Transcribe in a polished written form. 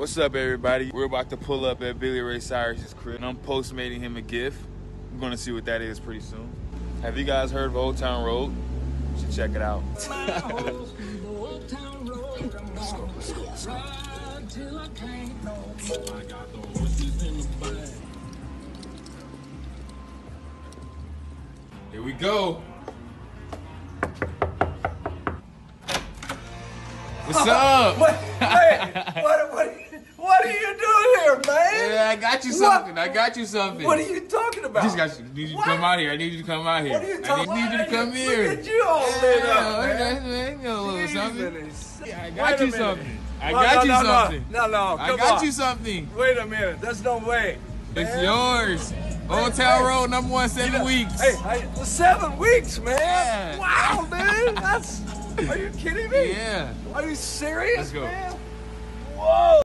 What's up, everybody? We're about to pull up at Billy Ray Cyrus' crib, and I'm postmating him a gift. I'm gonna see what that is pretty soon. Have you guys heard of Old Town Road? You should check it out. Let's go. Here we go. What's up? What are you doing here, man? Yeah, I got you something. I got you something. What are you talking about? I need you to come out here. I need you to come out here. What are you talking about? I need you to come here. Look at you all lit up, man. A little something. Yeah, I got you something. I got you something. No, I got you something. Wait a minute. There's no way. It's yours. Old Town Road, #1, 7 weeks. Hey, 7 weeks, man. Yeah. Wow, dude. Are you kidding me? Yeah. Are you serious, Let's go. man? Whoa.